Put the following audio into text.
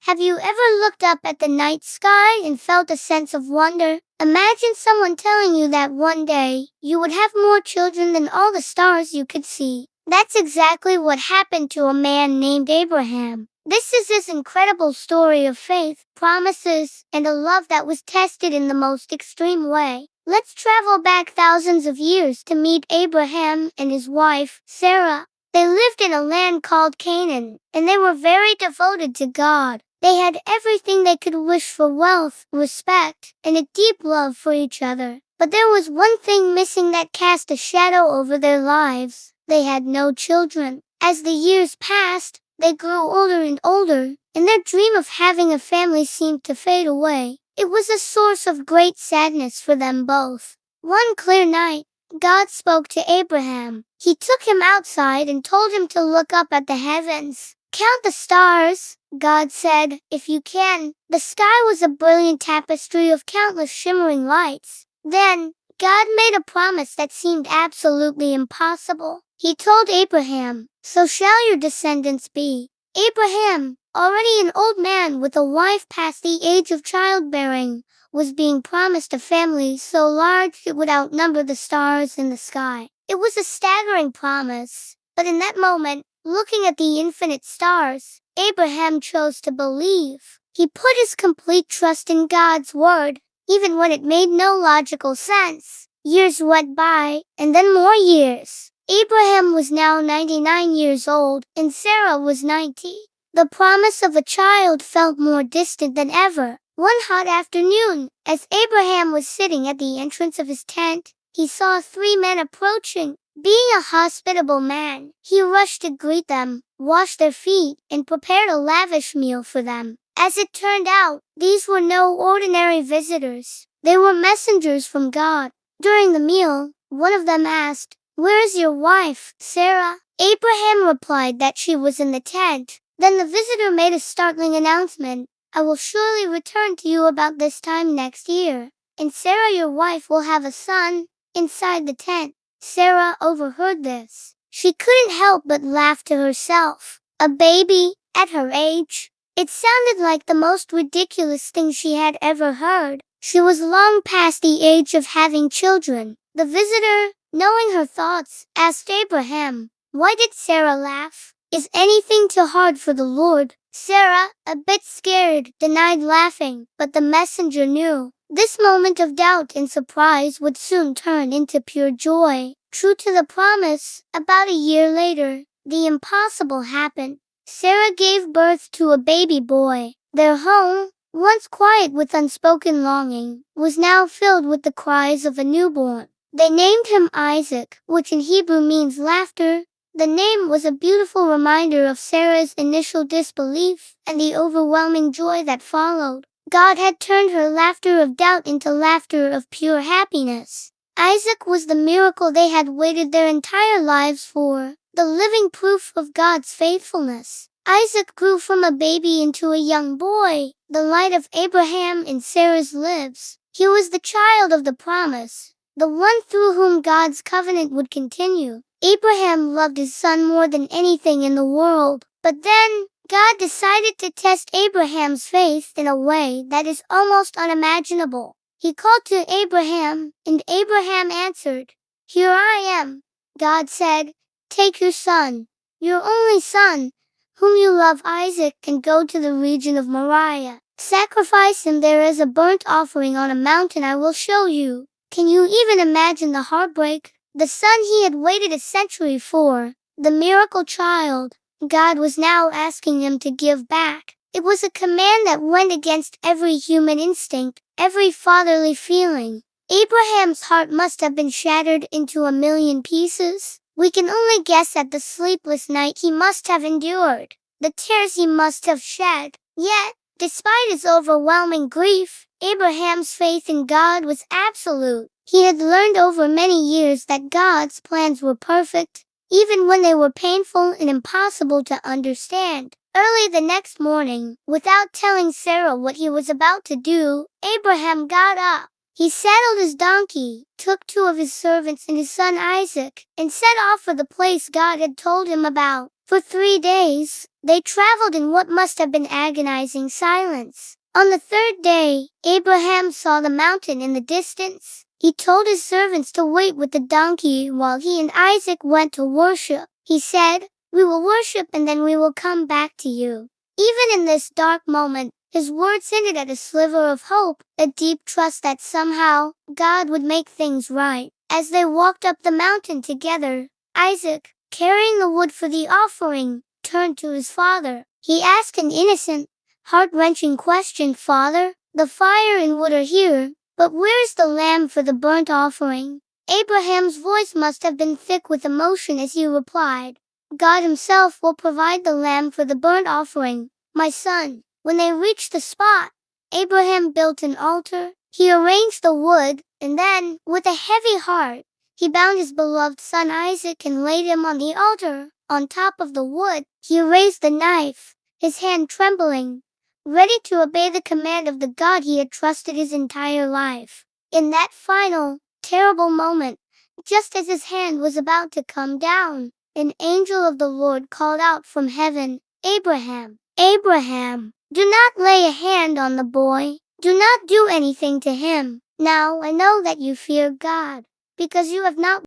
Have you ever looked up at the night sky and felt a sense of wonder? Imagine someone telling you that one day you would have more children than all the stars you could see. That's exactly what happened to a man named Abraham. This is his incredible story of faith, promises, and a love that was tested in the most extreme way. Let's travel back thousands of years to meet Abraham and his wife, Sarah. They lived in a land called Canaan, and they were very devoted to God. They had everything they could wish for: wealth, respect, and a deep love for each other. But there was one thing missing that cast a shadow over their lives. They had no children. As the years passed, they grew older and older, and their dream of having a family seemed to fade away. It was a source of great sadness for them both. One clear night, God spoke to Abraham. He took him outside and told him to look up at the heavens. "Count the stars," God said, "if you can." The sky was a brilliant tapestry of countless shimmering lights. Then, God made a promise that seemed absolutely impossible. He told Abraham, "So shall your descendants be." Abraham, already an old man with a wife past the age of childbearing, was being promised a family so large it would outnumber the stars in the sky. It was a staggering promise, but in that moment, looking at the infinite stars, Abraham chose to believe. He put his complete trust in God's word, even when it made no logical sense. Years went by, and then more years. Abraham was now 99 years old, and Sarah was 90. The promise of a child felt more distant than ever. One hot afternoon, as Abraham was sitting at the entrance of his tent, he saw 3 men approaching. Being a hospitable man, he rushed to greet them, washed their feet, and prepared a lavish meal for them. As it turned out, these were no ordinary visitors. They were messengers from God. During the meal, one of them asked, "Where is your wife, Sarah?" Abraham replied that she was in the tent. Then the visitor made a startling announcement, "I will surely return to you about this time next year, and Sarah your wife will have a son." Inside the tent, Sarah overheard this. She couldn't help but laugh to herself. A baby, at her age? It sounded like the most ridiculous thing she had ever heard. She was long past the age of having children. The visitor, knowing her thoughts, asked Abraham, "Why did Sarah laugh? Is anything too hard for the Lord?" Sarah, a bit scared, denied laughing, but the messenger knew this moment of doubt and surprise would soon turn into pure joy. True to the promise, about a year later, the impossible happened. Sarah gave birth to a baby boy. Their home, once quiet with unspoken longing, was now filled with the cries of a newborn. They named him Isaac, which in Hebrew means laughter. The name was a beautiful reminder of Sarah's initial disbelief and the overwhelming joy that followed. God had turned her laughter of doubt into laughter of pure happiness. Isaac was the miracle they had waited their entire lives for, the living proof of God's faithfulness. Isaac grew from a baby into a young boy, the light of Abraham and Sarah's lives. He was the child of the promise, the one through whom God's covenant would continue. Abraham loved his son more than anything in the world. But then, God decided to test Abraham's faith in a way that is almost unimaginable. He called to Abraham, and Abraham answered, "Here I am." God said, "Take your son, your only son, whom you love, Isaac, and go to the region of Moriah. Sacrifice him there as a burnt offering on a mountain I will show you." Can you even imagine the heartbreak? The son he had waited a century for, the miracle child, God was now asking him to give back. It was a command that went against every human instinct, every fatherly feeling. Abraham's heart must have been shattered into a million pieces. We can only guess at the sleepless night he must have endured, the tears he must have shed. Yet, despite his overwhelming grief, Abraham's faith in God was absolute. He had learned over many years that God's plans were perfect, even when they were painful and impossible to understand. Early the next morning, without telling Sarah what he was about to do, Abraham got up. He saddled his donkey, took 2 of his servants and his son Isaac, and set off for the place God had told him about. For 3 days, they traveled in what must have been agonizing silence. On the third day, Abraham saw the mountain in the distance. He told his servants to wait with the donkey while he and Isaac went to worship. He said, "We will worship and then we will come back to you." Even in this dark moment, his words hinted at a sliver of hope, a deep trust that somehow, God would make things right. As they walked up the mountain together, Isaac, carrying the wood for the offering, turned to his father. He asked an innocent, heart-wrenching question, "Father, the fire and wood are here, but where's the lamb for the burnt offering?" Abraham's voice must have been thick with emotion as he replied, "God himself will provide the lamb for the burnt offering, my son." When they reached the spot, Abraham built an altar. He arranged the wood, and then, with a heavy heart, he bound his beloved son Isaac and laid him on the altar. On top of the wood, he raised the knife, his hand trembling, ready to obey the command of the God he had trusted his entire life. In that final, terrible moment, just as his hand was about to come down, an angel of the Lord called out from heaven, "Abraham, Abraham, do not lay a hand on the boy. Do not do anything to him. Now I know that you fear God, because you have not